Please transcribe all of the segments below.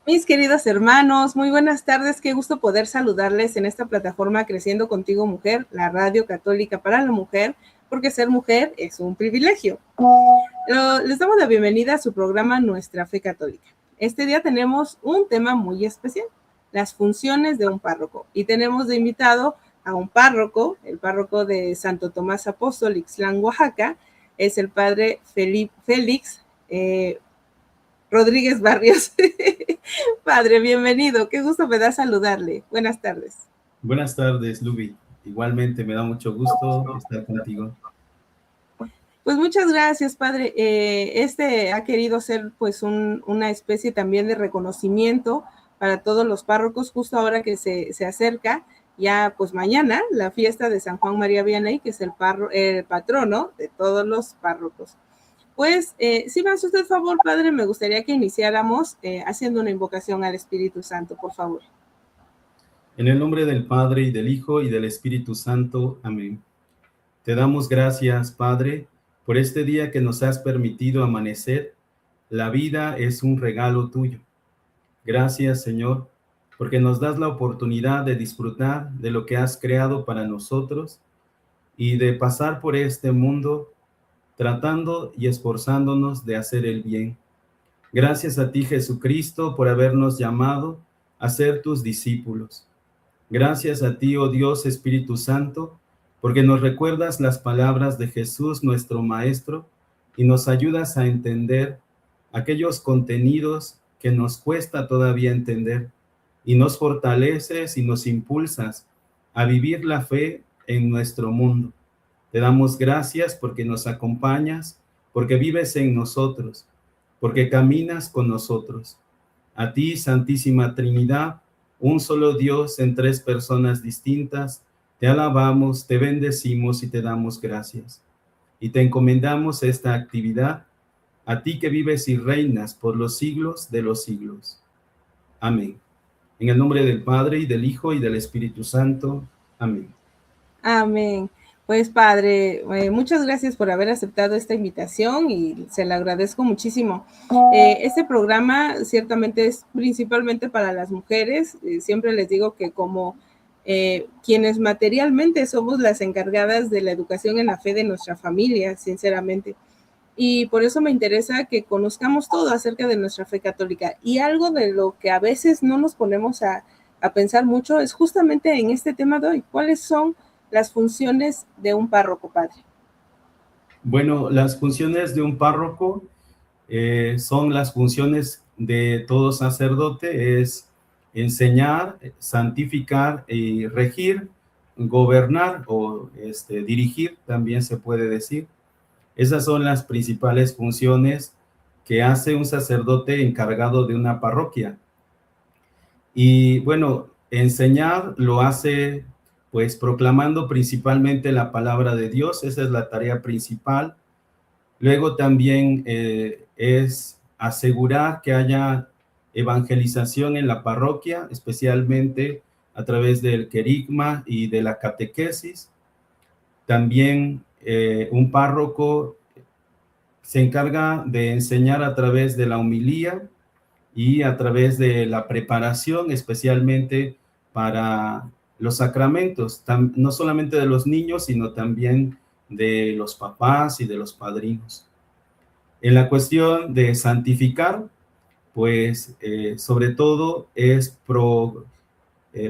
Mis queridos hermanos, muy buenas tardes, qué gusto poder saludarles en esta plataforma Creciendo Contigo Mujer, la radio católica para la mujer, porque ser mujer es un privilegio. Les damos la bienvenida a su programa Nuestra Fe Católica. Este día tenemos un tema muy especial, las funciones de un párroco, y tenemos de invitado a un párroco, el párroco de Santo Tomás Apóstol, Ixtlán, Oaxaca, es el padre Félix Rodríguez Barrios. Padre, bienvenido. Qué gusto me da saludarle. Buenas tardes. Buenas tardes, Luby. Igualmente me da mucho gusto estar contigo. Pues muchas gracias, padre. Este ha querido ser pues una especie también de reconocimiento para todos los párrocos, justo ahora que se acerca ya pues mañana la fiesta de San Juan María Vianney, que es el patrono de todos los párrocos. Pues, si me hace usted el favor, padre, me gustaría que iniciáramos haciendo una invocación al Espíritu Santo, por favor. En el nombre del Padre, y del Hijo, y del Espíritu Santo. Amén. Te damos gracias, Padre, por este día que nos has permitido amanecer. La vida es un regalo tuyo. Gracias, Señor, porque nos das la oportunidad de disfrutar de lo que has creado para nosotros y de pasar por este mundo tratando y esforzándonos de hacer el bien. Gracias a ti, Jesucristo, por habernos llamado a ser tus discípulos. Gracias a ti, oh Dios Espíritu Santo, porque nos recuerdas las palabras de Jesús, nuestro Maestro, y nos ayudas a entender aquellos contenidos que nos cuesta todavía entender, y nos fortaleces y nos impulsas a vivir la fe en nuestro mundo. Te damos gracias porque nos acompañas, porque vives en nosotros, porque caminas con nosotros. A ti, Santísima Trinidad, un solo Dios en tres personas distintas, te alabamos, te bendecimos y te damos gracias. Y te encomendamos esta actividad, a ti que vives y reinas por los siglos de los siglos. Amén. En el nombre del Padre, y del Hijo, y del Espíritu Santo. Amén. Amén. Pues padre, muchas gracias por haber aceptado esta invitación y se le agradezco muchísimo. Este programa ciertamente es principalmente para las mujeres. Siempre les digo que como quienes materialmente somos las encargadas de la educación en la fe de nuestra familia, sinceramente. Y por eso me interesa que conozcamos todo acerca de nuestra fe católica. Y algo de lo que a veces no nos ponemos a pensar mucho es justamente en este tema de hoy. ¿Cuáles son las funciones de un párroco, padre? Bueno, las funciones de un párroco son las funciones de todo sacerdote, es enseñar, santificar y regir, gobernar o dirigir, también se puede decir. Esas son las principales funciones que hace un sacerdote encargado de una parroquia. Y bueno, enseñar lo hace pues proclamando principalmente la palabra de Dios, esa es la tarea principal. Luego también es asegurar que haya evangelización en la parroquia, especialmente a través del querigma y de la catequesis. También un párroco se encarga de enseñar a través de la homilía y a través de la preparación, especialmente para los sacramentos, no solamente de los niños, sino también de los papás y de los padrinos. En la cuestión de santificar, pues sobre todo es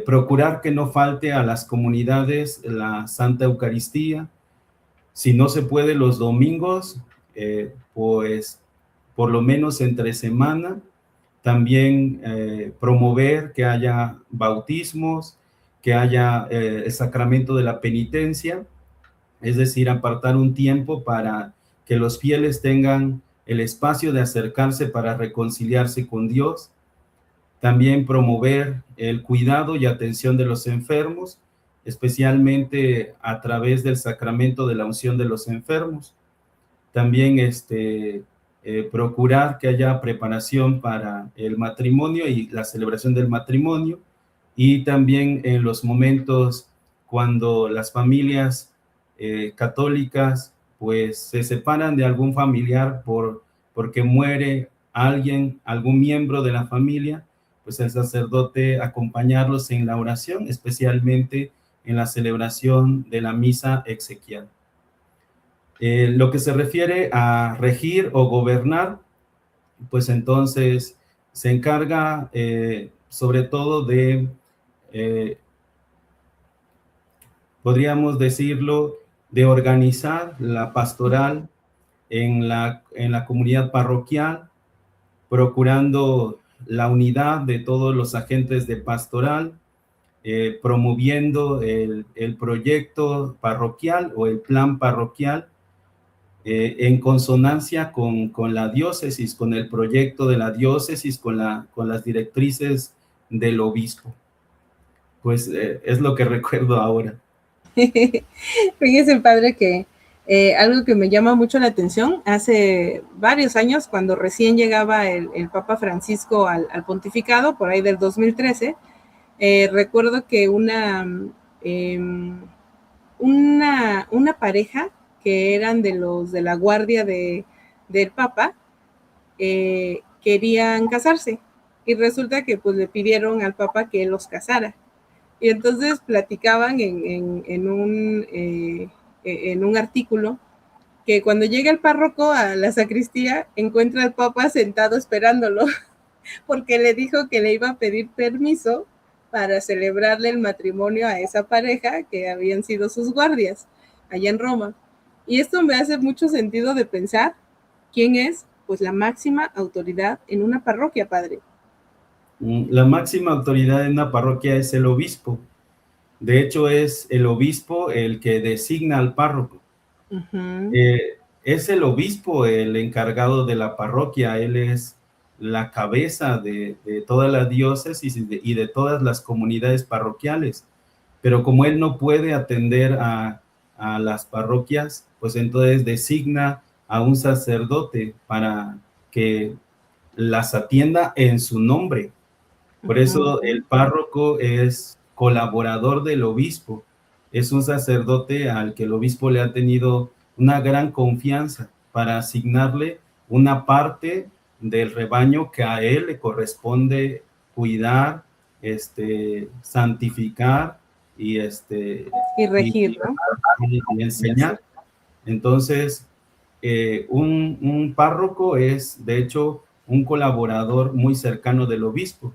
procurar que no falte a las comunidades la Santa Eucaristía. Si no se puede los domingos, pues por lo menos entre semana. También promover que haya bautismos, que haya el sacramento de la penitencia, es decir, apartar un tiempo para que los fieles tengan el espacio de acercarse para reconciliarse con Dios. También promover el cuidado y atención de los enfermos, especialmente a través del sacramento de la unción de los enfermos. También procurar que haya preparación para el matrimonio y la celebración del matrimonio, y también en los momentos cuando las familias católicas pues se separan de algún familiar porque muere alguien, algún miembro de la familia, pues el sacerdote acompañarlos en la oración, especialmente en la celebración de la misa exequial. Lo que se refiere a regir o gobernar, pues entonces se encarga sobre todo de, podríamos decirlo, de organizar la pastoral en la comunidad parroquial, procurando la unidad de todos los agentes de pastoral, promoviendo el proyecto parroquial o el plan parroquial en consonancia con la diócesis, con el proyecto de la diócesis, con las directrices del obispo. Pues es lo que recuerdo ahora. Fíjese, padre, que algo que me llama mucho la atención, hace varios años, cuando recién llegaba el Papa Francisco al pontificado, por ahí del 2013, recuerdo que una pareja que eran de los de la guardia del Papa, querían casarse, y resulta que pues le pidieron al Papa que los casara. Y entonces platicaban en un artículo que cuando llega el párroco a la sacristía, encuentra al Papa sentado esperándolo, porque le dijo que le iba a pedir permiso para celebrarle el matrimonio a esa pareja que habían sido sus guardias allá en Roma. Y esto me hace mucho sentido de pensar quién es pues la máxima autoridad en una parroquia, padre. La máxima autoridad en una parroquia es el obispo. De hecho, es el obispo el que designa al párroco. Es el obispo el encargado de la parroquia, él es la cabeza de toda la diócesis y de todas las comunidades parroquiales, pero como él no puede atender a las parroquias, pues entonces designa a un sacerdote para que las atienda en su nombre. Por eso el párroco es colaborador del obispo, es un sacerdote al que el obispo le ha tenido una gran confianza para asignarle una parte del rebaño que a él le corresponde cuidar, santificar y regir, ¿no? Y enseñar. Entonces, un párroco es, de hecho, un colaborador muy cercano del obispo.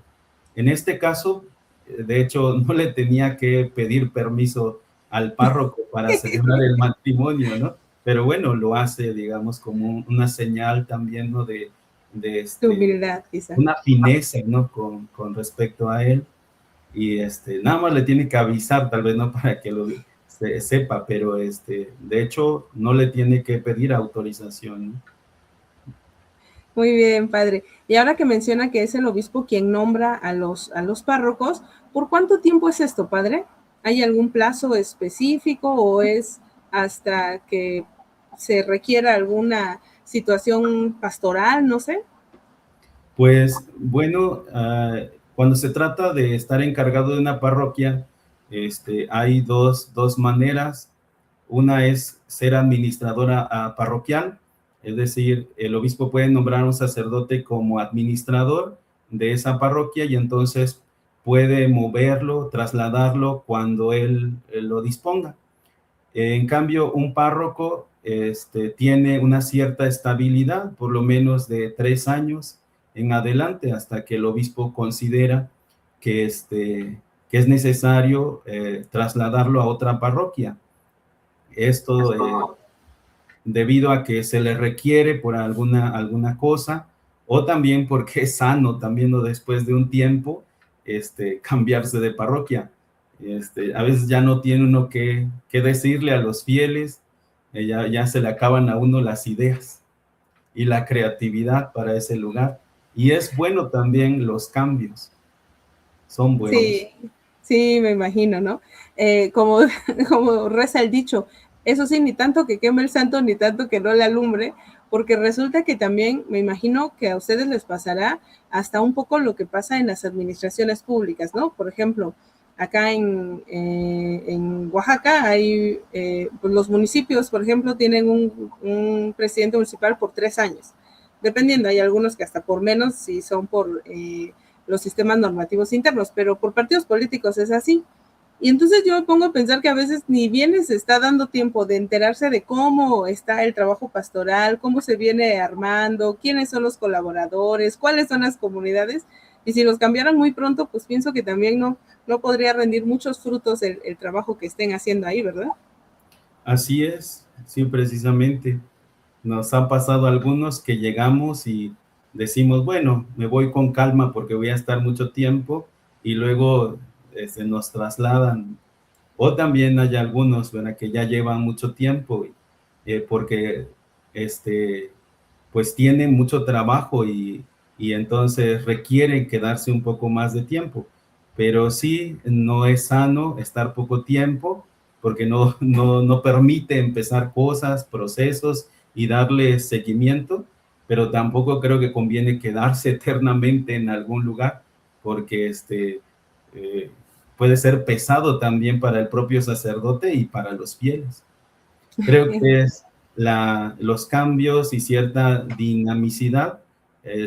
En este caso, de hecho, no le tenía que pedir permiso al párroco para celebrar el matrimonio, ¿no? Pero bueno, lo hace, digamos, como una señal también, ¿no? De humildad, quizá. Una fineza, ¿no? Con respecto a él. Y nada más le tiene que avisar, tal vez, ¿no? Para que lo sepa, pero de hecho, no le tiene que pedir autorización, ¿no? Muy bien, padre. Y ahora que menciona que es el obispo quien nombra a los párrocos, ¿por cuánto tiempo es esto, padre? ¿Hay algún plazo específico o es hasta que se requiera alguna situación pastoral, no sé? Pues bueno, cuando se trata de estar encargado de una parroquia, hay dos maneras. Una es ser administradora parroquial, es decir, el obispo puede nombrar a un sacerdote como administrador de esa parroquia y entonces puede moverlo, trasladarlo cuando él lo disponga. En cambio, un párroco tiene una cierta estabilidad, por lo menos de 3 años en adelante, hasta que el obispo considera que es necesario trasladarlo a otra parroquia. Esto debido a que se le requiere por alguna cosa, o también porque es sano también, ¿no? Después de un tiempo cambiarse de parroquia. A veces ya no tiene uno que decirle a los fieles, ya se le acaban a uno las ideas y la creatividad para ese lugar. Y es bueno también los cambios, son buenos. Sí, me imagino, ¿no? Como reza el dicho, eso sí, ni tanto que queme el santo, ni tanto que no le alumbre, porque resulta que también me imagino que a ustedes les pasará hasta un poco lo que pasa en las administraciones públicas, ¿no? Por ejemplo, acá en Oaxaca hay, pues los municipios, por ejemplo, tienen un presidente municipal por 3 años, dependiendo, hay algunos que hasta por menos, si son por los sistemas normativos internos, pero por partidos políticos es así. Y entonces yo me pongo a pensar que a veces ni bien se está dando tiempo de enterarse de cómo está el trabajo pastoral, cómo se viene armando, quiénes son los colaboradores, cuáles son las comunidades, y si los cambiaran muy pronto, pues pienso que también no podría rendir muchos frutos el trabajo que estén haciendo ahí, ¿verdad? Así es, sí, precisamente. Nos ha pasado a algunos que llegamos y decimos, bueno, me voy con calma porque voy a estar mucho tiempo, y luego nos trasladan. O también hay algunos, ¿verdad?, que ya llevan mucho tiempo porque pues tienen mucho trabajo y entonces requieren quedarse un poco más de tiempo. Pero sí, no es sano estar poco tiempo porque no permite empezar cosas, procesos y darle seguimiento, pero tampoco creo que conviene quedarse eternamente en algún lugar porque eh, puede ser pesado también para el propio sacerdote y para los fieles. Creo que los cambios y cierta dinamicidad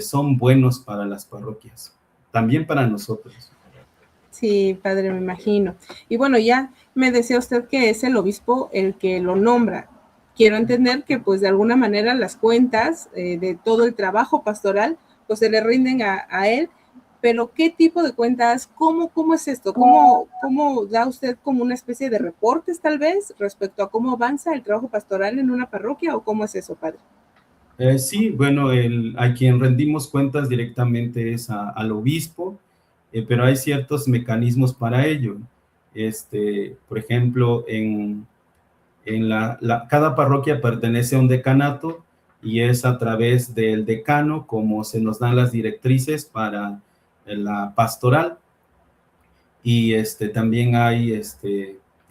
son buenos para las parroquias, también para nosotros. Sí, padre, me imagino. Y bueno, ya me decía usted que es el obispo el que lo nombra. Quiero entender que pues de alguna manera las cuentas de todo el trabajo pastoral pues se le rinden a él, pero ¿qué tipo de cuentas? ¿Cómo es esto? ¿Cómo da usted como una especie de reportes tal vez respecto a cómo avanza el trabajo pastoral en una parroquia o cómo es eso, padre? Sí, bueno, a quien rendimos cuentas directamente es al obispo, pero hay ciertos mecanismos para ello. Por ejemplo, cada parroquia pertenece a un decanato y es a través del decano como se nos dan las directrices para la pastoral. Y también hay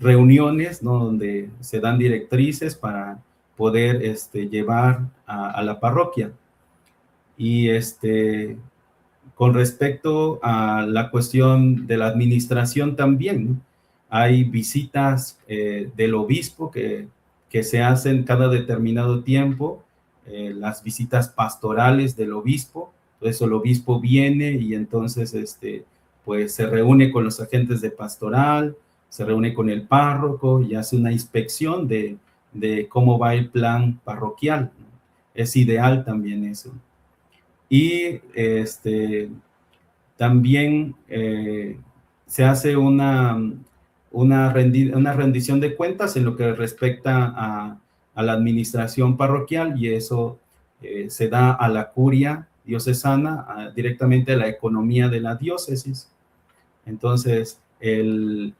reuniones, ¿no?, donde se dan directrices para poder llevar a la parroquia. Y con respecto a la cuestión de la administración también, ¿no?, hay visitas del obispo que se hacen cada determinado tiempo, las visitas pastorales del obispo. Entonces el obispo viene y entonces pues se reúne con los agentes de pastoral, se reúne con el párroco y hace una inspección de cómo va el plan parroquial, ¿no? Es ideal también eso. Y también se hace una rendición de cuentas en lo que respecta a la administración parroquial, y eso se da a la curia diocesana, directamente a la economía de la diócesis. Entonces, el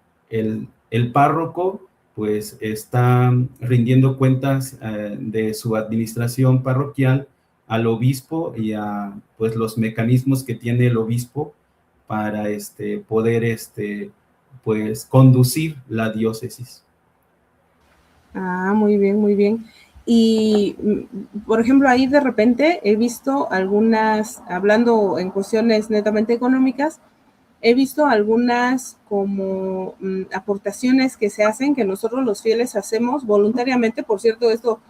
párroco pues está rindiendo cuentas de su administración parroquial al obispo y a pues los mecanismos que tiene el obispo para poder pues conducir la diócesis. Ah, muy bien, muy bien. Y, por ejemplo, ahí de repente he visto algunas, hablando en cuestiones netamente económicas, he visto algunas como aportaciones que se hacen, que nosotros los fieles hacemos voluntariamente. Por cierto, esto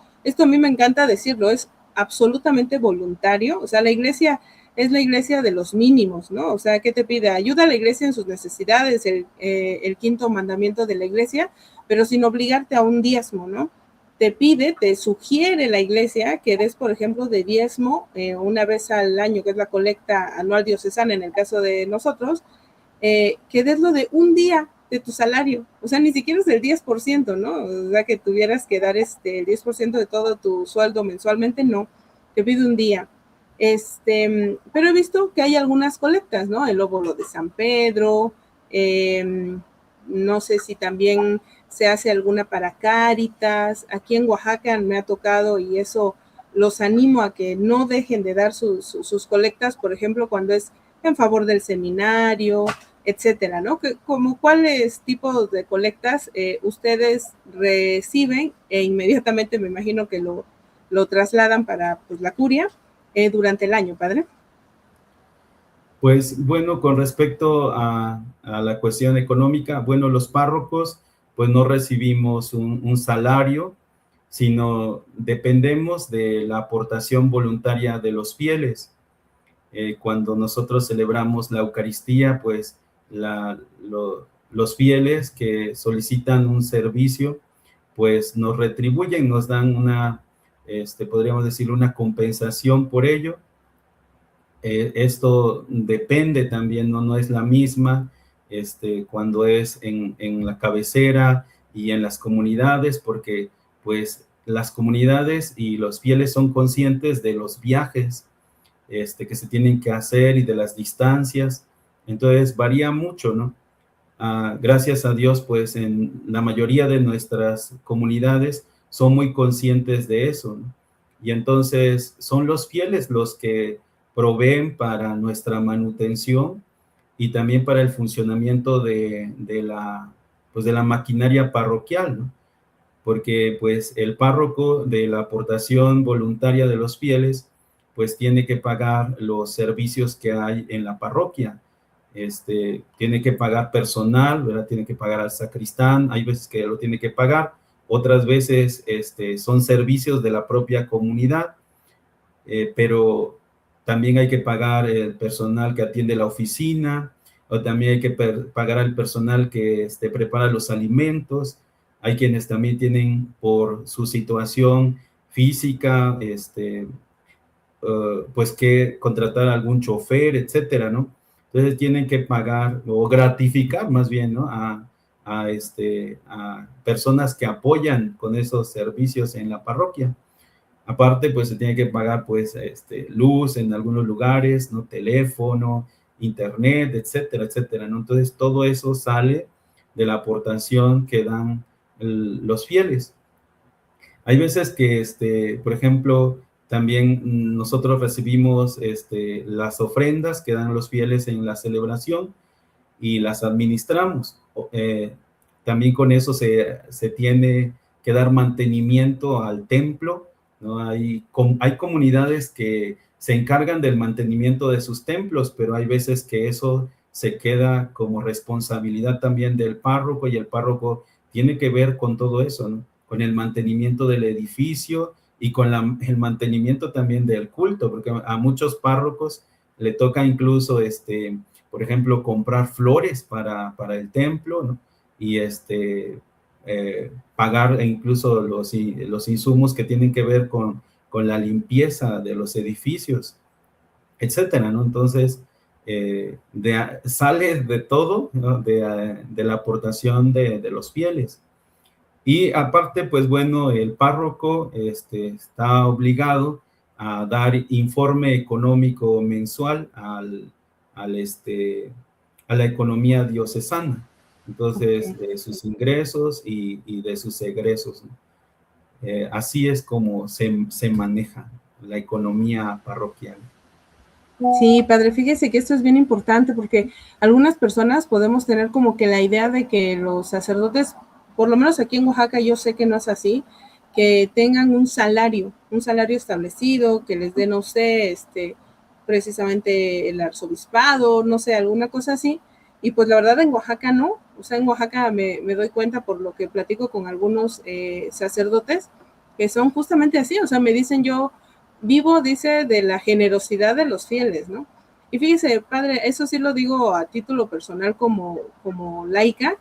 a mí me encanta decirlo, es absolutamente voluntario. O sea, la iglesia es la iglesia de los mínimos, ¿no? O sea, ¿qué te pide? Ayuda a la iglesia en sus necesidades, el quinto mandamiento de la iglesia, pero sin obligarte a un diezmo, ¿no? Te sugiere la iglesia que des, por ejemplo, de diezmo una vez al año, que es la colecta anual diocesana en el caso de nosotros, que des lo de un día de tu salario, o sea, ni siquiera es el 10%, ¿no? O sea, que tuvieras que dar el 10% de todo tu sueldo mensualmente, no, te pide un día. Pero he visto que hay algunas colectas, ¿no? El óvulo de San Pedro, no sé si también se hace alguna para Cáritas. Aquí en Oaxaca me ha tocado, y eso los animo a que no dejen de dar sus colectas, por ejemplo, cuando es en favor del seminario, etcétera, ¿no? Como cuáles tipos de colectas ustedes reciben e inmediatamente me imagino que lo trasladan para pues, la curia durante el año, padre. Pues bueno, con respecto a la cuestión económica, bueno, los párrocos pues no recibimos un salario, sino dependemos de la aportación voluntaria de los fieles. cuando nosotros celebramos la Eucaristía, pues los fieles que solicitan un servicio, pues nos retribuyen, nos dan podríamos decir, una compensación por ello. Esto depende también, no es la misma cuando es en la cabecera y en las comunidades, porque pues las comunidades y los fieles son conscientes de los viajes que se tienen que hacer y de las distancias, entonces varía mucho, ¿no? Gracias a Dios, pues en la mayoría de nuestras comunidades son muy conscientes de eso, ¿no? Y entonces son los fieles los que proveen para nuestra manutención y también para el funcionamiento pues de la maquinaria parroquial, ¿no? Porque pues el párroco de la aportación voluntaria de los fieles pues tiene que pagar los servicios que hay en la parroquia, tiene que pagar personal, ¿verdad? Tiene que pagar al sacristán, hay veces que lo tiene que pagar, otras veces son servicios de la propia comunidad, pero también hay que pagar el personal que atiende la oficina, o también hay que pagar al personal que prepara los alimentos. Hay quienes también tienen por su situación física, pues que contratar a algún chofer, etcétera, ¿no? Entonces tienen que pagar o gratificar más bien, ¿no? A personas que apoyan con esos servicios en la parroquia. Aparte, pues se tiene que pagar, pues, luz en algunos lugares, ¿no? Teléfono, internet, etcétera, etcétera, ¿no? Entonces, todo eso sale de la aportación que dan los fieles. Hay veces que, por ejemplo, también nosotros recibimos las ofrendas que dan los fieles en la celebración y las administramos. También con eso se tiene que dar mantenimiento al templo, ¿no? Hay comunidades que se encargan del mantenimiento de sus templos, pero hay veces que eso se queda como responsabilidad también del párroco y el párroco tiene que ver con todo eso, ¿no? Con el mantenimiento del edificio y con el mantenimiento también del culto, porque a muchos párrocos le toca incluso, por ejemplo, comprar flores para el templo, ¿no? Y pagar incluso los insumos que tienen que ver con la limpieza de los edificios, etcétera, ¿no? Entonces, sale de todo, ¿no? De la aportación de los fieles. Y aparte, pues bueno, el párroco está obligado a dar informe económico mensual a la economía diocesana. Entonces, Okay. de sus ingresos y de sus egresos, ¿no? Así es como se maneja la economía parroquial. Sí, padre, fíjese que esto es bien importante porque algunas personas podemos tener como que la idea de que los sacerdotes, por lo menos aquí en Oaxaca, yo sé que no es así, que tengan un salario establecido, que les dé, no sé, precisamente el arzobispado, no sé, alguna cosa así. Y pues la verdad en Oaxaca no, o sea, en Oaxaca me doy cuenta por lo que platico con algunos sacerdotes, que son justamente así, o sea, me dicen yo vivo, dice, de la generosidad de los fieles, ¿no? Y fíjese, padre, eso sí lo digo a título personal como laica,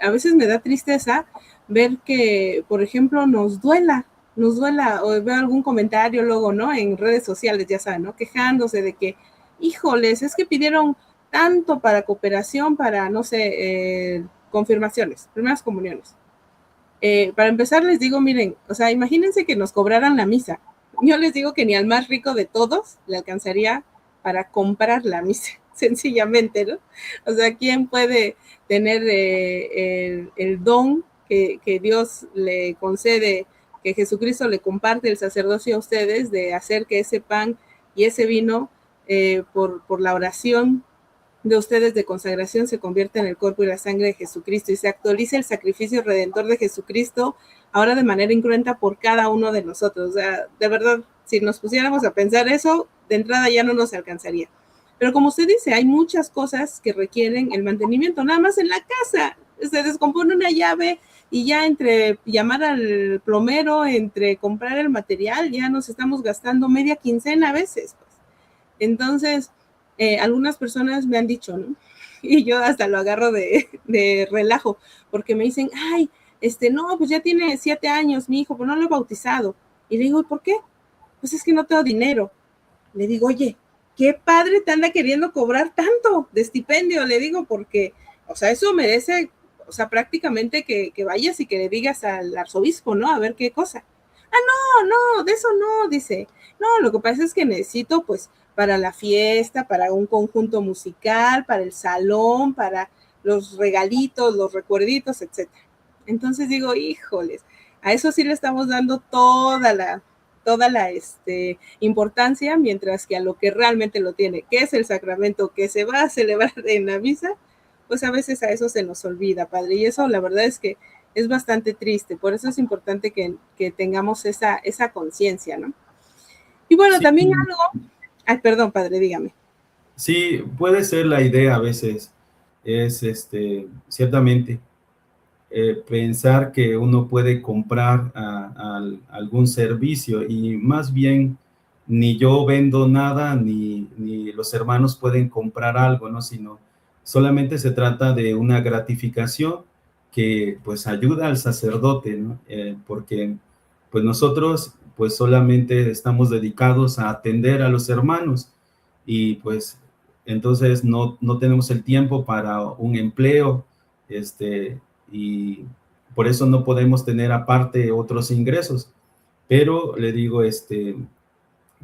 a veces me da tristeza ver que, por ejemplo, nos duela, o veo algún comentario luego, ¿no? En redes sociales, ya saben, ¿no? Quejándose de que, híjoles, es que pidieron tanto para cooperación, para, no sé, confirmaciones, primeras comuniones. Para empezar, les digo, miren, o sea, imagínense que nos cobraran la misa. Yo les digo que ni al más rico de todos le alcanzaría para comprar la misa, sencillamente, ¿no? O sea, ¿quién puede tener el don que Dios le concede, que Jesucristo le comparte el sacerdocio a ustedes, de hacer que ese pan y ese vino, por la oración de ustedes de consagración, se convierte en el cuerpo y la sangre de Jesucristo y se actualiza el sacrificio redentor de Jesucristo ahora de manera incruenta por cada uno de nosotros? O sea, de verdad, si nos pusiéramos a pensar eso, de entrada ya no nos alcanzaría. Pero como usted dice, hay muchas cosas que requieren el mantenimiento, nada más en la casa. Se descompone una llave y ya entre llamar al plomero, entre comprar el material, ya nos estamos gastando media quincena a veces. Entonces, algunas personas me han dicho, ¿no? Y yo hasta lo agarro de relajo, porque me dicen, ay, no, pues ya tiene 7 años mi hijo, pero no lo he bautizado. Y le digo, ¿por qué? Pues es que no tengo dinero. Le digo, oye, ¿qué padre te anda queriendo cobrar tanto de estipendio? Le digo, porque, o sea, eso merece, o sea, prácticamente que vayas y que le digas al arzobispo, ¿no? A ver qué cosa. Ah, no, de eso no, dice. No, lo que pasa es que necesito, pues, para la fiesta, para un conjunto musical, para el salón, para los regalitos, los recuerditos, etcétera. Entonces digo, híjoles, a eso sí le estamos dando toda la importancia, mientras que a lo que realmente lo tiene, que es el sacramento que se va a celebrar en la misa, pues a veces a eso se nos olvida, padre, y eso la verdad es que es bastante triste, por eso es importante que tengamos esa conciencia, ¿no? Y bueno, Sí, también algo, ay, perdón, padre, dígame. sí, puede ser la idea a veces, es ciertamente pensar que uno puede comprar algún servicio y más bien ni yo vendo nada ni los hermanos pueden comprar algo, ¿no? Sino solamente se trata de una gratificación que pues ayuda al sacerdote, ¿no? Porque pues nosotros pues solamente estamos dedicados a atender a los hermanos y pues entonces no tenemos el tiempo para un empleo, y por eso no podemos tener aparte otros ingresos. Pero le digo,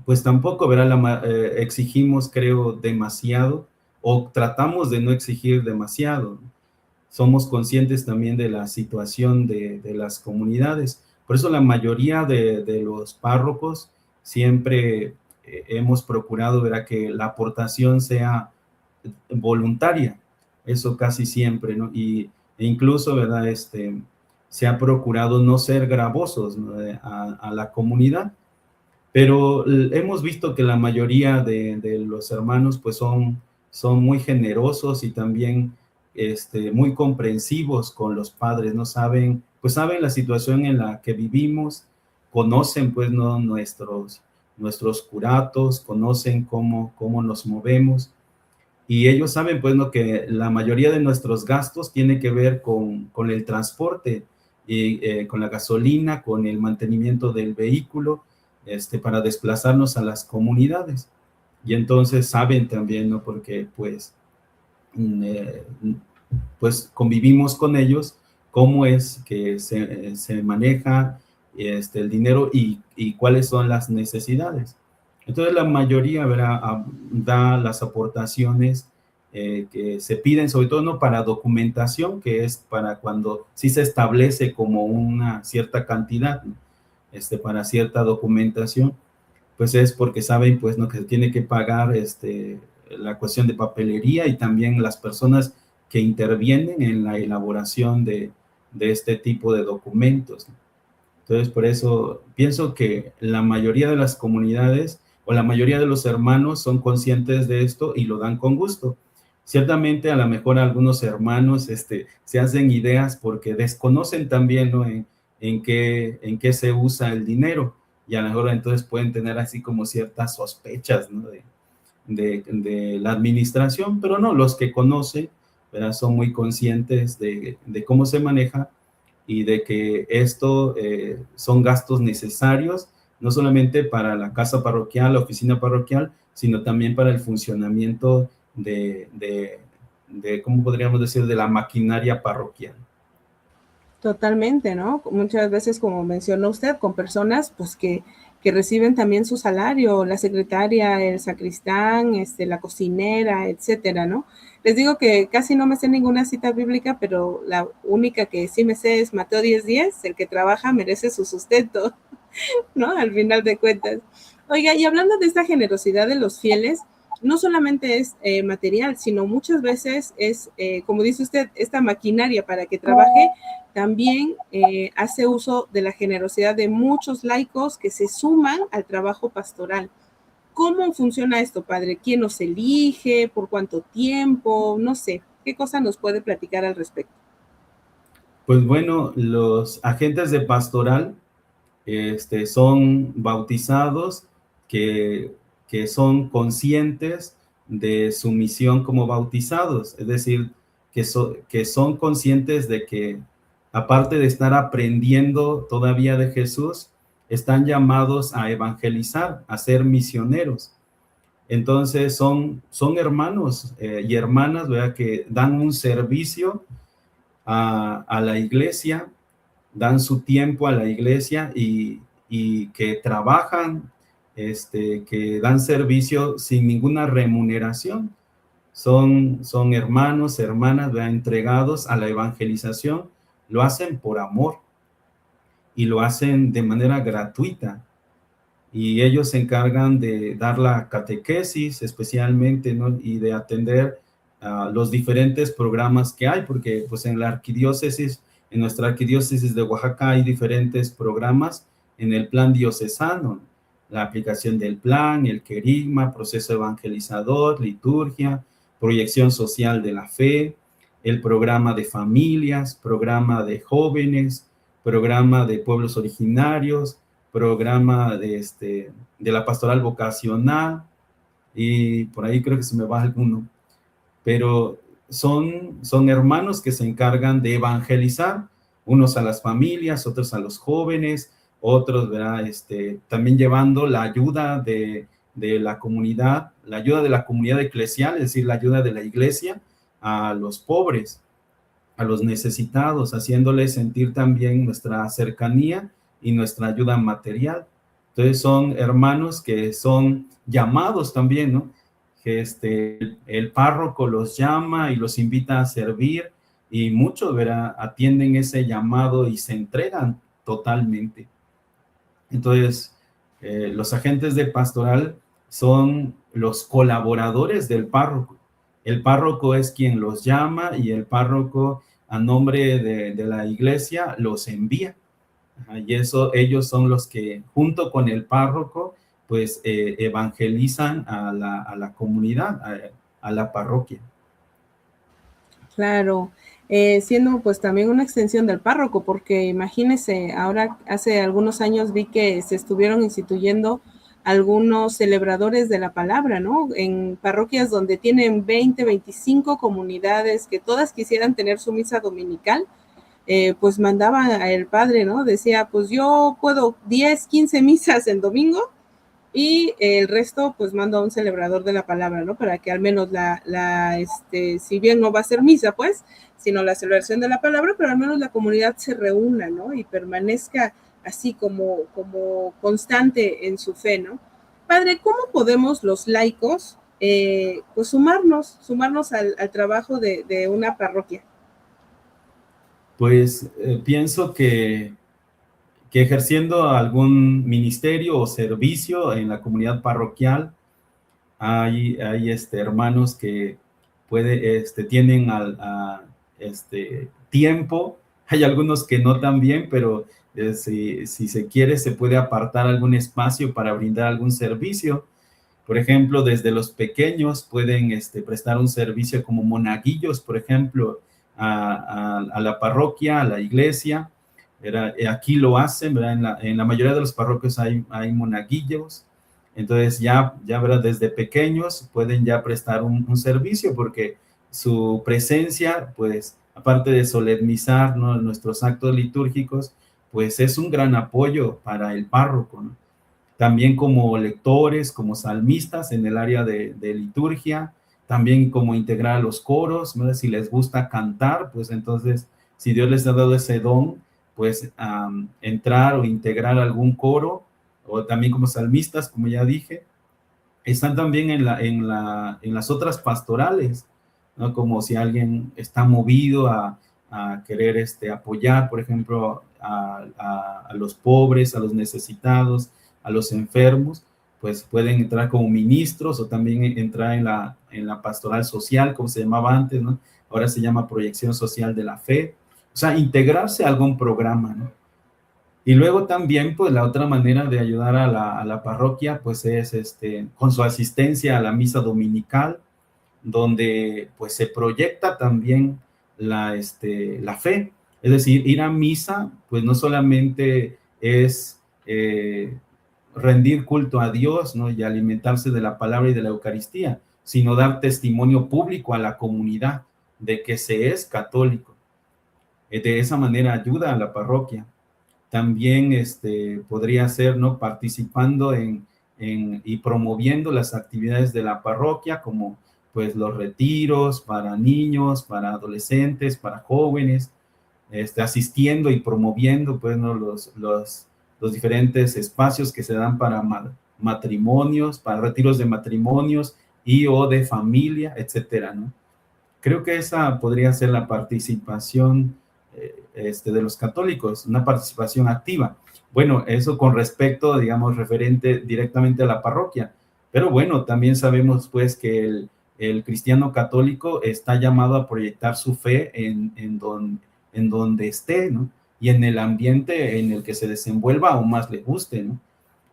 pues tampoco, ¿verdad? Exigimos, creo, demasiado o tratamos de no exigir demasiado. Somos conscientes también de la situación de las comunidades. Por eso la mayoría de los párrocos siempre hemos procurado, ¿verdad? Que la aportación sea voluntaria, eso casi siempre, ¿no? E incluso, ¿verdad? Se ha procurado no ser gravosos, ¿no? A la comunidad, pero hemos visto que la mayoría de los hermanos pues son muy generosos y también muy comprensivos con los padres, ¿no? Pues saben la situación en la que vivimos, conocen pues ¿no? nuestros curatos, conocen cómo nos movemos y ellos saben, pues, ¿no? Que la mayoría de nuestros gastos tiene que ver con el transporte, y, con la gasolina, con el mantenimiento del vehículo, para desplazarnos a las comunidades. Y entonces saben también, ¿no? Porque, pues convivimos con ellos, cómo es que se maneja el dinero y cuáles son las necesidades. Entonces la mayoría, ¿verdad? Da las aportaciones que se piden, sobre todo no para documentación, que es para cuando sí se establece como una cierta cantidad, ¿no? Para cierta documentación, pues es porque saben pues, ¿no? Que se tiene que pagar la cuestión de papelería y también las personas que intervienen en la elaboración de este tipo de documentos, ¿no? Entonces, por eso pienso que la mayoría de las comunidades o la mayoría de los hermanos son conscientes de esto y lo dan con gusto. Ciertamente, a lo mejor algunos hermanos se hacen ideas porque desconocen también, ¿no? en qué se usa el dinero y a lo mejor entonces pueden tener así como ciertas sospechas, ¿no? de la administración, pero no, los que conocen, ¿verdad? Son muy conscientes de cómo se maneja y de que esto son gastos necesarios, no solamente para la casa parroquial, la oficina parroquial, sino también para el funcionamiento ¿cómo podríamos decir?, de la maquinaria parroquial. Totalmente, ¿no? Muchas veces, como mencionó usted, con personas pues que reciben también su salario, la secretaria, el sacristán, la cocinera, etcétera, ¿no? Les digo que casi no me sé ninguna cita bíblica, pero la única que sí me sé es Mateo 10:10, el que trabaja merece su sustento, ¿no? Al final de cuentas. Oiga, y hablando de esta generosidad de los fieles, no solamente es material, sino muchas veces es, como dice usted, esta maquinaria para que trabaje, también hace uso de la generosidad de muchos laicos que se suman al trabajo pastoral. ¿Cómo funciona esto, padre? ¿Quién nos elige? ¿Por cuánto tiempo? No sé. ¿Qué cosa nos puede platicar al respecto? Pues bueno, los agentes de pastoral son bautizados que que son conscientes de su misión como bautizados, es decir, que son conscientes de que, aparte de estar aprendiendo todavía de Jesús, están llamados a evangelizar, a ser misioneros. Entonces son hermanos y hermanas, ¿verdad?, que dan un servicio a la iglesia, dan su tiempo a la iglesia y que trabajan, que dan servicio sin ninguna remuneración. Son hermanos, hermanas, ¿verdad?, entregados a la evangelización, lo hacen por amor y lo hacen de manera gratuita. Y ellos se encargan de dar la catequesis especialmente, ¿no?, y de atender los diferentes programas que hay, porque pues en la arquidiócesis, en nuestra arquidiócesis de Oaxaca hay diferentes programas en el plan diocesano, la aplicación del plan, el querigma, proceso evangelizador, liturgia, proyección social de la fe, el programa de familias, programa de jóvenes, programa de pueblos originarios, programa de la pastoral vocacional, y por ahí creo que se me va alguno, pero son hermanos que se encargan de evangelizar, unos a las familias, otros a los jóvenes, otros, ¿verdad?, también llevando la ayuda de la comunidad, la ayuda de la comunidad eclesial, es decir, la ayuda de la iglesia a los pobres, a los necesitados, haciéndoles sentir también nuestra cercanía y nuestra ayuda material. Entonces son hermanos que son llamados también, ¿no? Que el párroco los llama y los invita a servir, y muchos, ¿verdad?, atienden ese llamado y se entregan totalmente. Entonces, los agentes de pastoral son los colaboradores del párroco. El párroco es quien los llama y el párroco, a nombre de la iglesia, los envía. Y eso, ellos son los que, junto con el párroco, pues evangelizan a la comunidad, a la parroquia. Claro, siendo pues también una extensión del párroco, porque imagínese, ahora hace algunos años vi que se estuvieron instituyendo algunos celebradores de la palabra, ¿no? En parroquias donde tienen 20, 25 comunidades que todas quisieran tener su misa dominical, pues mandaban al padre, ¿no? Decía, pues yo puedo 10, 15 misas en domingo, y el resto pues mando a un celebrador de la palabra, ¿no? Para que al menos si bien no va a ser misa, pues, sino la celebración de la palabra, pero al menos la comunidad se reúna, ¿no? Y permanezca así como constante en su fe, ¿no? Padre, ¿cómo podemos los laicos pues sumarnos al trabajo de una parroquia? Pues pienso que ejerciendo algún ministerio o servicio en la comunidad parroquial, hay hermanos que tienen tiempo, hay algunos que no tan bien, pero si se quiere, se puede apartar algún espacio para brindar algún servicio. Por ejemplo, desde los pequeños pueden prestar un servicio como monaguillos, por ejemplo, a la parroquia, a la iglesia. Aquí lo hacen, ¿verdad? En la mayoría de los parroquios hay monaguillos. Entonces ¿verdad?, desde pequeños pueden ya prestar un servicio, porque su presencia, pues, aparte de solemnizar, ¿no?, nuestros actos litúrgicos, pues es un gran apoyo para el párroco, ¿no? También como lectores, como salmistas en el área de liturgia, también como integrar a los coros, ¿no? Si les gusta cantar, pues entonces, si Dios les ha dado ese don, pues entrar o integrar algún coro, o también como salmistas, como ya dije. Están también en las otras pastorales, ¿no? Como si alguien está movido a querer apoyar, por ejemplo, a los pobres, a los necesitados, a los enfermos, pues pueden entrar como ministros, o también entrar en la pastoral social, como se llamaba antes, ¿no? Ahora se llama proyección social de la fe. O sea, integrarse a algún programa, ¿no? Y luego también, pues la otra manera de ayudar a la parroquia, pues es con su asistencia a la misa dominical, donde pues se proyecta también la fe. Es decir, ir a misa, pues no solamente es rendir culto a Dios, ¿no? Y alimentarse de la palabra y de la Eucaristía, sino dar testimonio público a la comunidad de que se es católico. De esa manera ayuda a la parroquia. También podría ser, ¿no? Participando y promoviendo las actividades de la parroquia, como pues los retiros para niños, para adolescentes, para jóvenes, asistiendo y promoviendo pues, ¿no? los diferentes espacios que se dan para matrimonios, para retiros de matrimonios y o de familia, etcétera, ¿no? Creo que esa podría ser la participación de los católicos, una participación activa. Bueno, eso con respecto, digamos, referente directamente a la parroquia. Pero bueno, también sabemos pues que el cristiano católico está llamado a proyectar su fe en donde esté, ¿no? Y en el ambiente en el que se desenvuelva o más le guste, ¿no?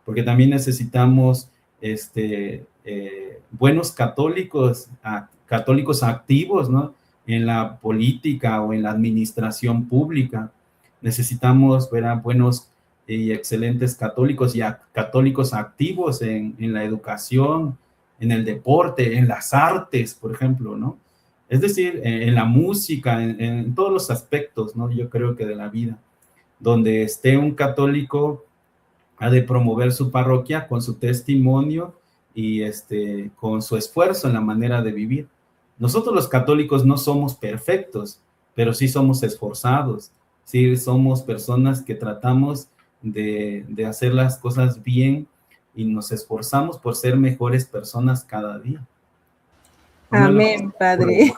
Porque también necesitamos buenos católicos, católicos activos, ¿no? En la política o en la administración pública. Necesitamos ver a buenos y excelentes católicos y católicos activos en la educación, en el deporte, en las artes, por ejemplo, ¿no? Es decir, en la música, en todos los aspectos, ¿no? Yo creo que de la vida, donde esté un católico, ha de promover su parroquia con su testimonio y con su esfuerzo en la manera de vivir. Nosotros los católicos no somos perfectos, pero sí somos esforzados, sí somos personas que tratamos de hacer las cosas bien y nos esforzamos por ser mejores personas cada día. Amén, Padre.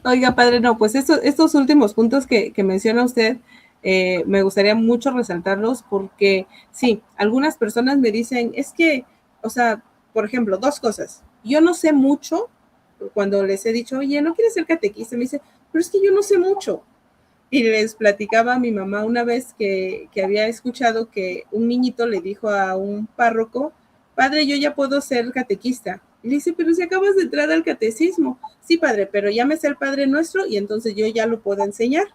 Oiga, Padre, no, pues estos últimos puntos que menciona usted, me gustaría mucho resaltarlos porque sí, algunas personas me dicen, es que, o sea, por ejemplo, dos cosas. Yo no sé mucho, cuando les he dicho, oye, ¿no quieres ser catequista? Me dice, pero es que yo no sé mucho. Y les platicaba a mi mamá una vez que había escuchado que un niñito le dijo a un párroco, padre, yo ya puedo ser catequista. Y le dice, pero si acabas de entrar al catecismo. Sí, padre, pero ya me sé el Padre Nuestro y entonces yo ya lo puedo enseñar.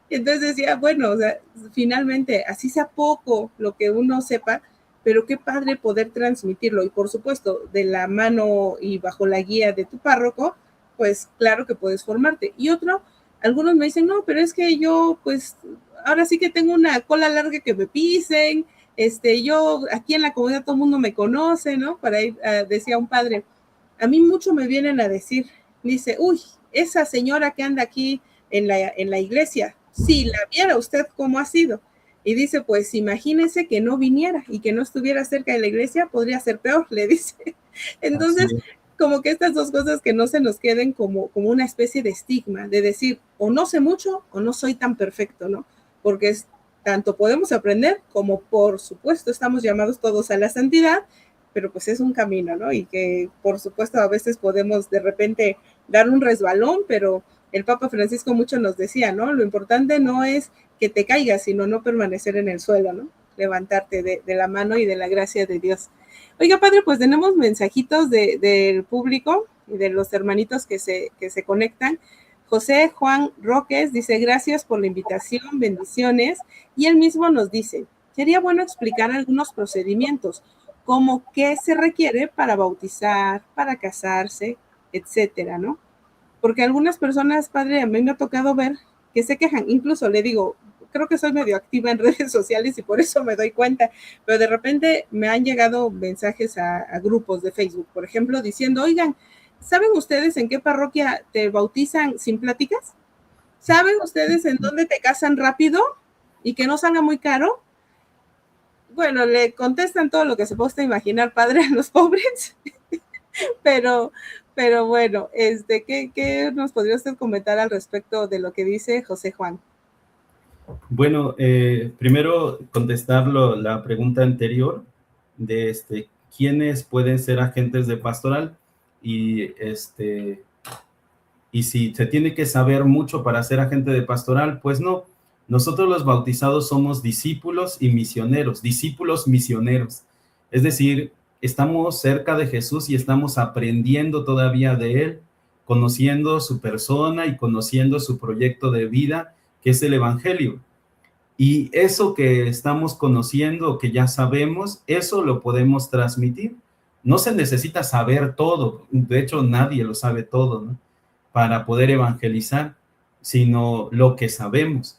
Y entonces decía, bueno, o sea, finalmente, así sea poco lo que uno sepa, pero qué padre poder transmitirlo. Y por supuesto, de la mano y bajo la guía de tu párroco, pues claro que puedes formarte. Y otro, algunos me dicen, no, pero es que yo, pues, ahora sí que tengo una cola larga que me pisen, yo aquí en la comunidad todo el mundo me conoce, ¿no? Para ir, decía un padre, a mí mucho me vienen a decir, dice, uy, esa señora que anda aquí en la iglesia, si la viera usted cómo ha sido. Y dice, pues imagínese que no viniera y que no estuviera cerca de la iglesia, podría ser peor, le dice. Entonces, como que estas dos cosas que no se nos queden como una especie de estigma, de decir, o no sé mucho o no soy tan perfecto, ¿no? Porque tanto podemos aprender como, por supuesto, estamos llamados todos a la santidad, pero pues es un camino, ¿no? Y que, por supuesto, a veces podemos de repente dar un resbalón, pero el Papa Francisco mucho nos decía, ¿no? Lo importante no es que te caigas, sino no permanecer en el suelo, ¿no? Levantarte de la mano y de la gracia de Dios. Oiga, padre, pues tenemos mensajitos del público y de los hermanitos que se conectan. José Juan Roques dice, gracias por la invitación, bendiciones. Y él mismo nos dice, sería bueno explicar algunos procedimientos, como qué se requiere para bautizar, para casarse, etcétera, ¿no? Porque algunas personas, padre, a mí me ha tocado ver que se quejan, incluso le digo, creo que soy medio activa en redes sociales y por eso me doy cuenta, pero de repente me han llegado mensajes a grupos de Facebook, por ejemplo, diciendo, oigan, ¿saben ustedes en qué parroquia te bautizan sin pláticas? ¿Saben ustedes en dónde te casan rápido y que no salga muy caro? Bueno, le contestan todo lo que se puede imaginar, padre, a los pobres, pero bueno, ¿qué nos podría usted comentar al respecto de lo que dice José Juan? Bueno, primero contestar la pregunta anterior de quiénes pueden ser agentes de pastoral y si se tiene que saber mucho para ser agente de pastoral, pues no. Nosotros los bautizados somos discípulos y misioneros, discípulos misioneros. Es decir, estamos cerca de Jesús y estamos aprendiendo todavía de Él, conociendo su persona y conociendo su proyecto de vida, que es el Evangelio. Y eso que estamos conociendo, que ya sabemos, eso lo podemos transmitir. No se necesita saber todo, de hecho nadie lo sabe todo, ¿no? Para poder evangelizar, sino lo que sabemos.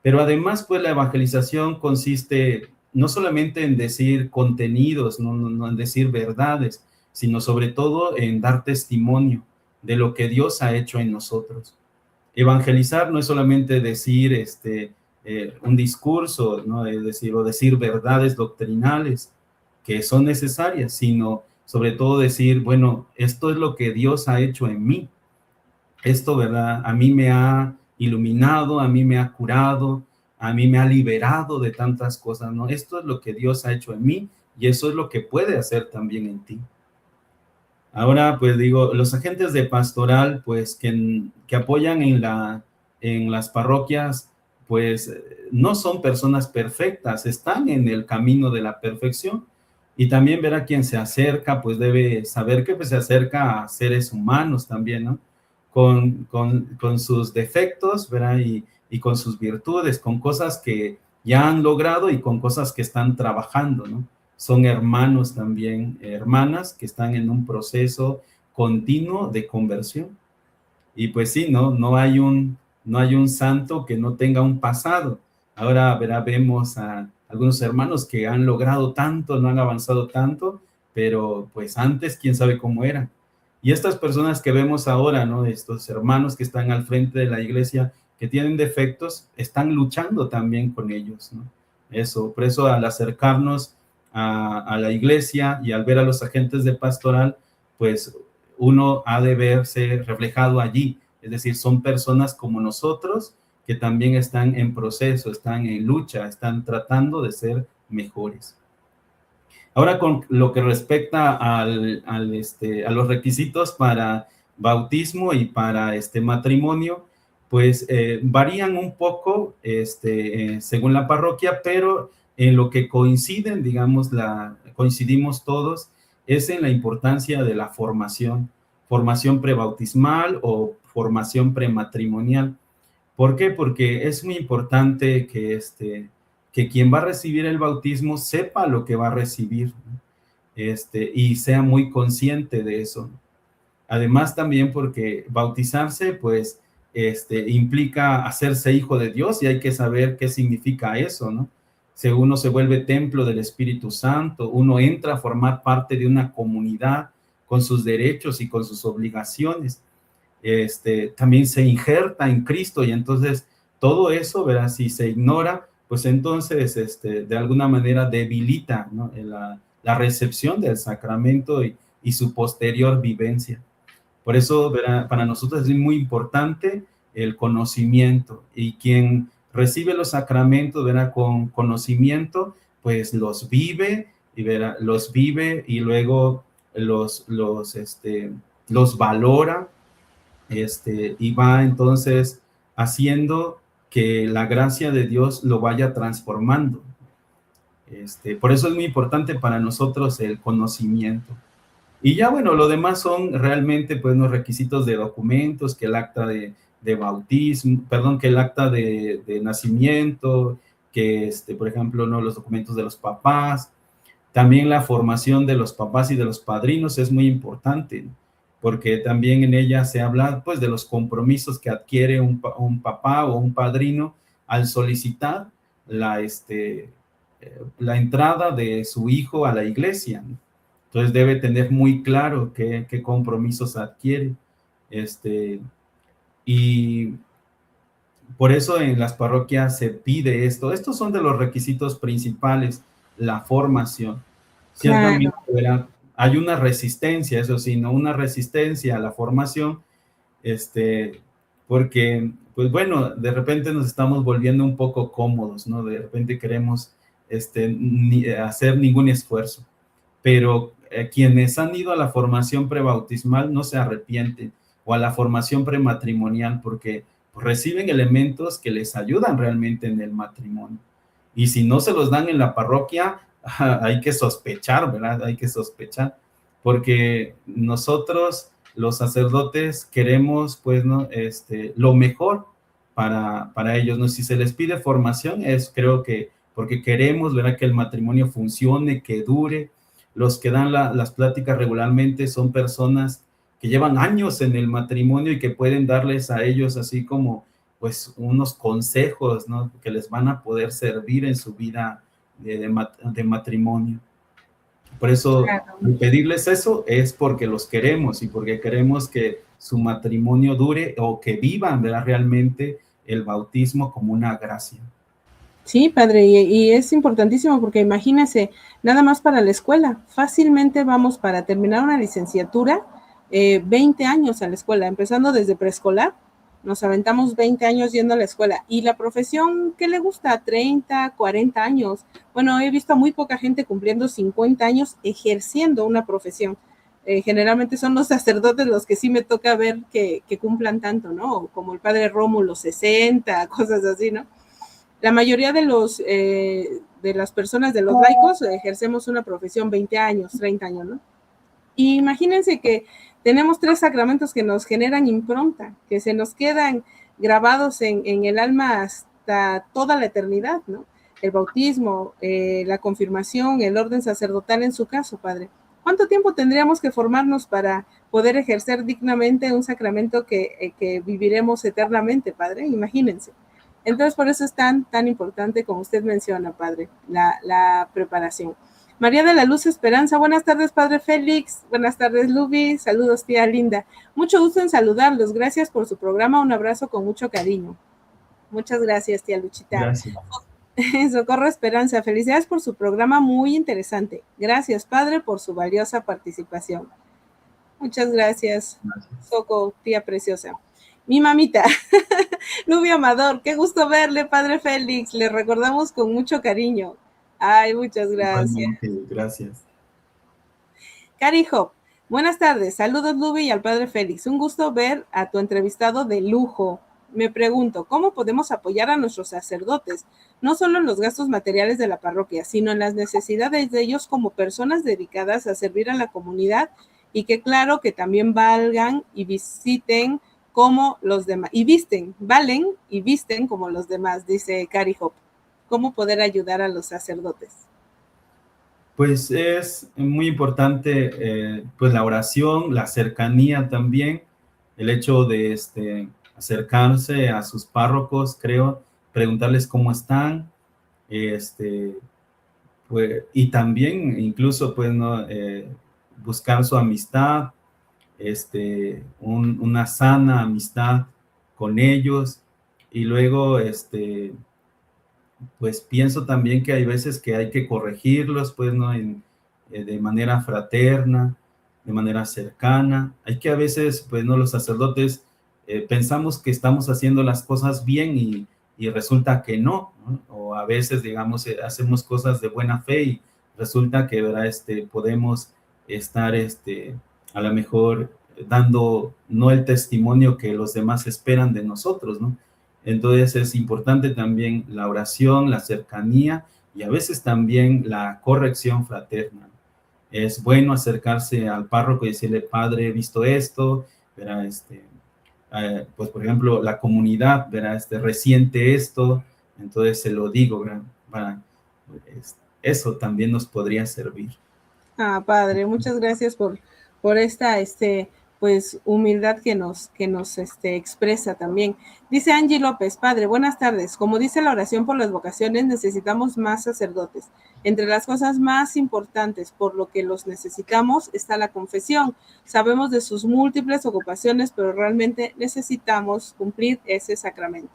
Pero además, pues la evangelización consiste no solamente en decir contenidos, no en decir verdades, sino sobre todo en dar testimonio de lo que Dios ha hecho en nosotros. Evangelizar no es solamente decir un discurso, ¿no? Es decir, o decir verdades doctrinales que son necesarias, sino sobre todo decir, bueno, esto es lo que Dios ha hecho en mí. Esto, ¿verdad? A mí me ha iluminado, a mí me ha curado, a mí me ha liberado de tantas cosas, ¿no? Esto es lo que Dios ha hecho en mí y eso es lo que puede hacer también en ti. Ahora, pues digo, los agentes de pastoral, pues que apoyan en las parroquias, pues no son personas perfectas, están en el camino de la perfección. Y también ver a quien se acerca, pues debe saber que pues, se acerca a seres humanos también, ¿no? Con sus defectos, ¿verdad? Y con sus virtudes, con cosas que ya han logrado y con cosas que están trabajando, ¿no? Son hermanos también, hermanas que están en un proceso continuo de conversión. Y pues sí, no hay un santo que no tenga un pasado. Ahora vemos a algunos hermanos que han logrado tanto, no han avanzado tanto, pero pues antes quién sabe cómo eran. Y estas personas que vemos ahora, ¿no? Estos hermanos que están al frente de la iglesia, que tienen defectos, están luchando también con ellos, ¿no? Eso, por eso al acercarnos a la iglesia y al ver a los agentes de pastoral, pues uno ha de verse reflejado allí. Es decir, son personas como nosotros que también están en proceso, están en lucha, están tratando de ser mejores. Ahora, con lo que respecta a los requisitos para bautismo y para matrimonio, pues varían un poco según la parroquia, pero en lo que coinciden, digamos, coincidimos todos, es en la importancia de la formación prebautismal o formación prematrimonial. ¿Por qué? Porque es muy importante que quien va a recibir el bautismo sepa lo que va a recibir, ¿no? Y sea muy consciente de eso. Además también porque bautizarse, pues, implica hacerse hijo de Dios y hay que saber qué significa eso, ¿no? Si uno se vuelve templo del Espíritu Santo, uno entra a formar parte de una comunidad con sus derechos y con sus obligaciones. También se injerta en Cristo y entonces todo eso, ¿verdad? Si se ignora, pues entonces de alguna manera debilita, ¿no? la recepción del sacramento y su posterior vivencia. Por eso, ¿verdad? Para nosotros es muy importante el conocimiento y quien recibe los sacramentos, ¿verdad? Con conocimiento, pues los vive y ¿verdad? Los vive y luego los valora, y va entonces haciendo que la gracia de Dios lo vaya transformando. Por eso es muy importante para nosotros el conocimiento. Y ya, bueno, lo demás son realmente, pues, los requisitos de documentos, que el acta de bautismo, perdón, que el acta de nacimiento, que, por ejemplo, ¿no? Los documentos de los papás. También la formación de los papás y de los padrinos es muy importante, porque también en ella se habla, pues, de los compromisos que adquiere un papá o un padrino al solicitar la entrada de su hijo a la iglesia, ¿no? Entonces debe tener muy claro qué compromisos adquiere. Y por eso en las parroquias se pide esto. Estos son de los requisitos principales, la formación. Ciertamente, Claro. hay una resistencia, eso sí, no una resistencia a la formación, porque, pues bueno, de repente nos estamos volviendo un poco cómodos, ¿no? De repente queremos hacer ningún esfuerzo, pero quienes han ido a la formación prebautismal no se arrepienten, o a la formación prematrimonial, porque reciben elementos que les ayudan realmente en el matrimonio. Y si no se los dan en la parroquia, hay que sospechar, ¿verdad? Hay que sospechar, porque nosotros, los sacerdotes, queremos, pues, ¿no? Lo mejor para ellos, ¿no? Si se les pide formación, es creo que porque queremos, ¿verdad?, que el matrimonio funcione, que dure. Los que dan las pláticas regularmente son personas que llevan años en el matrimonio y que pueden darles a ellos así como, pues, unos consejos, ¿no?, que les van a poder servir en su vida de matrimonio. Por eso, Claro. pedirles eso es porque los queremos y porque queremos que su matrimonio dure o que vivan, ¿verdad?, realmente el bautismo como una gracia. Sí, padre, y es importantísimo porque imagínese, nada más para la escuela, fácilmente vamos para terminar una licenciatura, 20 años a la escuela, empezando desde preescolar, nos aventamos 20 años yendo a la escuela, y la profesión, ¿qué le gusta? 30, 40 años, bueno, he visto a muy poca gente cumpliendo 50 años ejerciendo una profesión, generalmente son los sacerdotes los que sí me toca ver que cumplan tanto, ¿no? Como el padre Rómulo, 60, cosas así, ¿no? La mayoría de las personas, de los laicos, ejercemos una profesión 20 años, 30 años, ¿no? Y imagínense que tenemos 3 sacramentos que nos generan impronta, que se nos quedan grabados en el alma hasta toda la eternidad, ¿no? El bautismo, la confirmación, el orden sacerdotal en su caso, padre. ¿Cuánto tiempo tendríamos que formarnos para poder ejercer dignamente un sacramento que viviremos eternamente, padre? Imagínense. Entonces, por eso es tan importante, como usted menciona, padre, la preparación. María de la Luz Esperanza, buenas tardes, padre Félix, buenas tardes, Luby, saludos, tía Linda. Mucho gusto en saludarlos, gracias por su programa, un abrazo con mucho cariño. Muchas gracias, tía Luchita. Gracias. Socorro Esperanza, felicidades por su programa, muy interesante. Gracias, padre, por su valiosa participación. Muchas gracias. Soco, tía preciosa. Mi mamita, Nubia Amador, qué gusto verle, padre Félix, le recordamos con mucho cariño. Ay, muchas gracias. Gracias. Cari Hop, buenas tardes, saludos Luby y al padre Félix, un gusto ver a tu entrevistado de lujo. Me pregunto, ¿cómo podemos apoyar a nuestros sacerdotes? No solo en los gastos materiales de la parroquia, sino en las necesidades de ellos como personas dedicadas a servir a la comunidad y que claro que también valgan y visiten como los demás, valen y visten como los demás, dice Cari Hop. ¿Cómo poder ayudar a los sacerdotes? Pues es muy importante pues la oración, la cercanía también, el hecho de acercarse a sus párrocos, creo, preguntarles cómo están, pues, y también incluso pues no buscar su amistad, una sana amistad con ellos, y luego pues pienso también que hay veces que hay que corregirlos, pues, ¿no? De manera fraterna, de manera cercana. Hay que a veces, pues, ¿no? Los sacerdotes pensamos que estamos haciendo las cosas bien y resulta que no, ¿no? O a veces, digamos, hacemos cosas de buena fe y resulta que, ¿verdad? Podemos estar, a lo mejor dando no el testimonio que los demás esperan de nosotros, ¿no? Entonces es importante también la oración, la cercanía y a veces también la corrección fraterna. Es bueno acercarse al párroco y decirle, padre, he visto esto, verá, pues por ejemplo, la comunidad, verá, resiente esto, entonces se lo digo, ¿verdad? Eso también nos podría servir. Ah, padre, muchas gracias por esta, pues, humildad que nos expresa también. Dice Angie López, padre, buenas tardes. Como dice la oración por las vocaciones, necesitamos más sacerdotes. Entre las cosas más importantes por lo que los necesitamos está la confesión. Sabemos de sus múltiples ocupaciones, pero realmente necesitamos cumplir ese sacramento.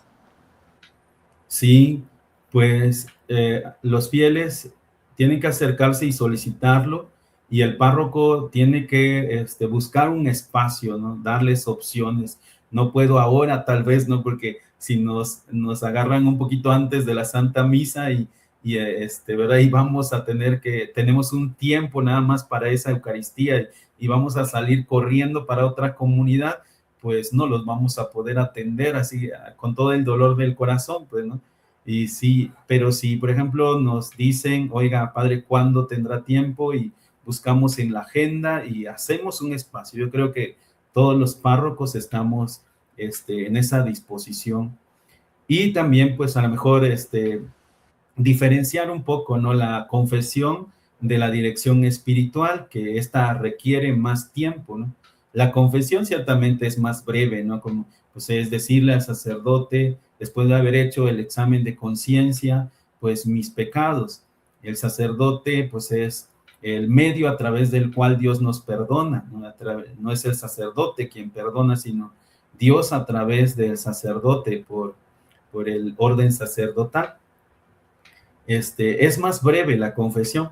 Sí, pues los fieles tienen que acercarse y solicitarlo y el párroco tiene que buscar un espacio, ¿no? Darles opciones. No puedo ahora, tal vez, ¿no? Porque si nos agarran un poquito antes de la Santa Misa ¿verdad? Y vamos a tenemos un tiempo nada más para esa Eucaristía y vamos a salir corriendo para otra comunidad, pues no los vamos a poder atender así con todo el dolor del corazón, pues, ¿no? Y sí, pero si, por ejemplo, nos dicen, oiga, padre, ¿cuándo tendrá tiempo? Y buscamos en la agenda y hacemos un espacio. Yo creo que todos los párrocos estamos en esa disposición. Y también, pues, a lo mejor, diferenciar un poco, ¿no? La confesión de la dirección espiritual, que esta requiere más tiempo, ¿no? La confesión ciertamente es más breve, ¿no? Como, pues, es decirle al sacerdote, después de haber hecho el examen de conciencia, pues, mis pecados. El sacerdote, pues, es el medio a través del cual Dios nos perdona, ¿no? No es el sacerdote quien perdona, sino Dios a través del sacerdote por el orden sacerdotal. Es más breve la confesión,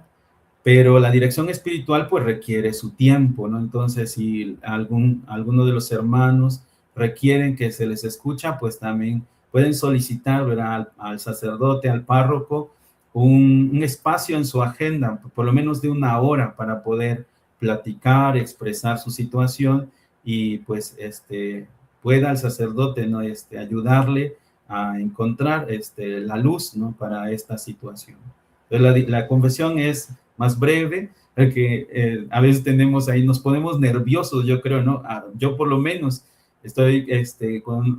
pero la dirección espiritual pues requiere su tiempo, ¿no? Entonces, si alguno de los hermanos requieren que se les escucha, pues también pueden solicitar, ¿verdad? Al sacerdote, al párroco, un espacio en su agenda, por lo menos de una hora, para poder platicar, expresar su situación y pues pueda el sacerdote, ¿no? Ayudarle a encontrar la luz, ¿no? Para esta situación. Entonces, la confesión es más breve, porque a veces tenemos ahí, nos ponemos nerviosos, yo creo, ¿no? Yo por lo menos estoy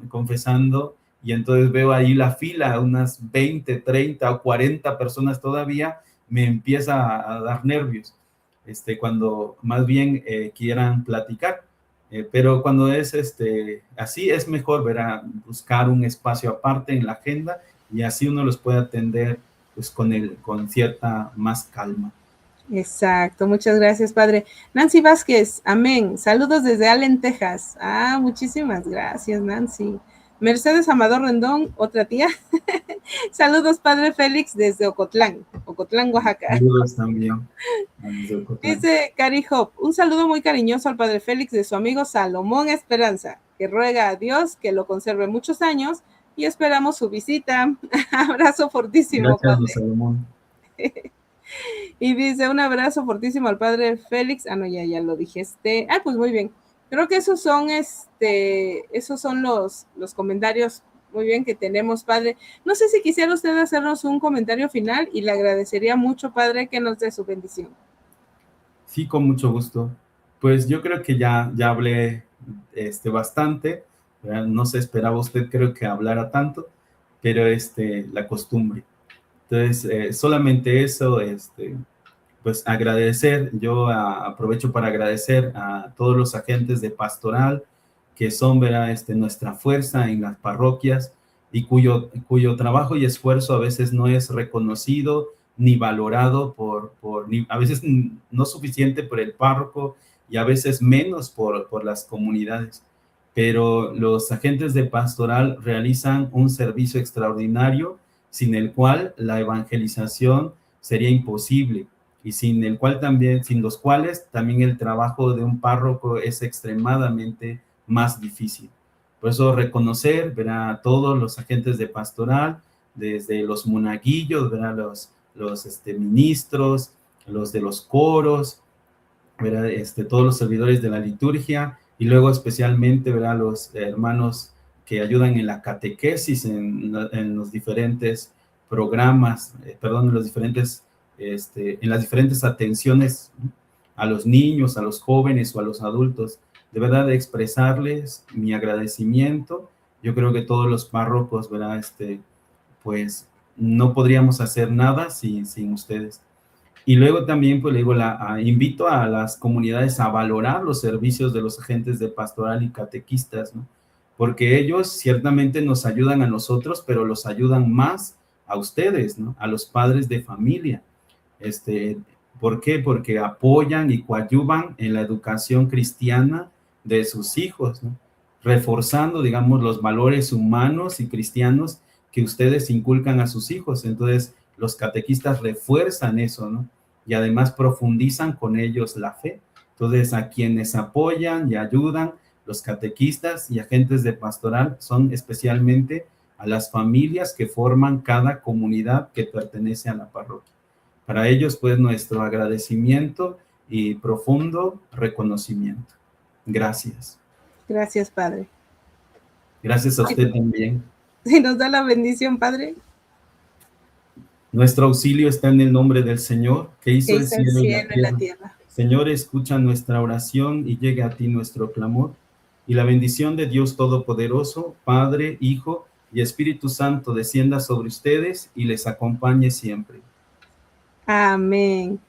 confesando y entonces veo ahí la fila, unas 20, 30 o 40 personas todavía, me empieza a dar nervios, cuando más bien quieran platicar. Pero cuando es así, es mejor buscar un espacio aparte en la agenda y así uno los puede atender pues con cierta más calma. Exacto, muchas gracias, padre. Nancy Vázquez, amén. Saludos desde Allen, Texas. Muchísimas gracias, Nancy. Mercedes Amador Rendón, otra tía. Saludos, padre Félix, desde Ocotlán, Oaxaca. Saludos también. Dice Cari Hop, un saludo muy cariñoso al padre Félix de su amigo Salomón Esperanza, que ruega a Dios que lo conserve muchos años y esperamos su visita. Abrazo fortísimo, gracias, padre. Salomón. Y dice, un abrazo fortísimo al padre Félix. No, ya lo dije. Pues muy bien. Creo que esos son los comentarios muy bien que tenemos, padre. No sé si quisiera usted hacernos un comentario final y le agradecería mucho, padre, que nos dé su bendición. Sí, con mucho gusto. Pues yo creo que ya hablé bastante. ¿Verdad? No se esperaba usted, creo que hablara tanto, pero la costumbre. Entonces, solamente eso, pues agradecer, yo aprovecho para agradecer a todos los agentes de pastoral que son, ¿verdad? Nuestra fuerza en las parroquias y cuyo trabajo y esfuerzo a veces no es reconocido ni valorado a veces no suficiente por el párroco y a veces menos por las comunidades. Pero los agentes de pastoral realizan un servicio extraordinario sin el cual la evangelización sería imposible y sin los cuales también el trabajo de un párroco es extremadamente más difícil. Por eso reconocer, ¿verdad? A todos los agentes de pastoral, desde los monaguillos, ¿verdad? Los ministros, los de los coros, ¿verdad? Todos los servidores de la liturgia y luego especialmente, ¿verdad? Los hermanos que ayudan en la catequesis, en los diferentes programas, en las diferentes atenciones a los niños, a los jóvenes o a los adultos. De verdad, expresarles mi agradecimiento. Yo creo que todos los párrocos, ¿verdad? Pues no podríamos hacer nada sin ustedes. Y luego también, pues le digo, invito a las comunidades a valorar los servicios de los agentes de pastoral y catequistas, ¿no? Porque ellos ciertamente nos ayudan a nosotros, pero los ayudan más a ustedes, ¿no? A los padres de familia. ¿Por qué? Porque apoyan y coadyuvan en la educación cristiana de sus hijos, ¿no? Reforzando, digamos, los valores humanos y cristianos que ustedes inculcan a sus hijos. Entonces, los catequistas refuerzan eso, ¿no? Y además profundizan con ellos la fe. Entonces, a quienes apoyan y ayudan, los catequistas y agentes de pastoral son especialmente a las familias que forman cada comunidad que pertenece a la parroquia. Para ellos, pues, nuestro agradecimiento y profundo reconocimiento. Gracias. Gracias, padre. Gracias a usted también. Si nos da la bendición, padre. Nuestro auxilio está en el nombre del Señor, que hizo el cielo y la tierra. Señor, escucha nuestra oración y llegue a ti nuestro clamor. Y la bendición de Dios Todopoderoso, Padre, Hijo y Espíritu Santo descienda sobre ustedes y les acompañe siempre. Amén.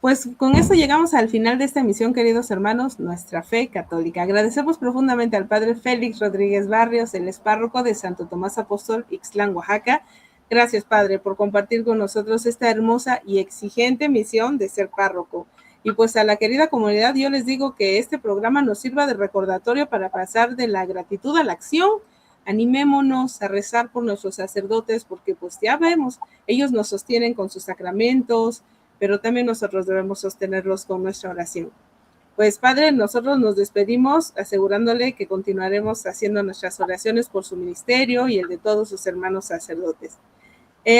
Pues con eso llegamos al final de esta emisión, queridos hermanos, Nuestra Fe Católica. Agradecemos profundamente al Padre Félix Rodríguez Barrios, el párroco de Santo Tomás Apóstol, Ixtlán, Oaxaca. Gracias, Padre, por compartir con nosotros esta hermosa y exigente misión de ser párroco. Y pues a la querida comunidad, yo les digo que este programa nos sirva de recordatorio para pasar de la gratitud a la acción. Animémonos a rezar por nuestros sacerdotes, porque pues ya vemos, ellos nos sostienen con sus sacramentos, pero también nosotros debemos sostenerlos con nuestra oración. Pues Padre, nosotros nos despedimos asegurándole que continuaremos haciendo nuestras oraciones por su ministerio y el de todos sus hermanos sacerdotes.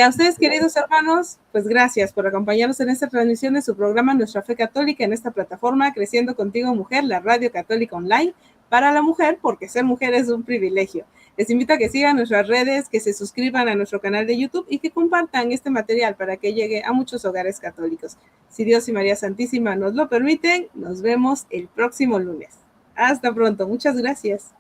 A ustedes, queridos hermanos, pues gracias por acompañarnos en esta transmisión de su programa Nuestra Fe Católica en esta plataforma Creciendo Contigo Mujer, la radio católica online para la mujer, porque ser mujer es un privilegio. Les invito a que sigan nuestras redes, que se suscriban a nuestro canal de YouTube y que compartan este material para que llegue a muchos hogares católicos. Si Dios y María Santísima nos lo permiten, nos vemos el próximo lunes. Hasta pronto. Muchas gracias.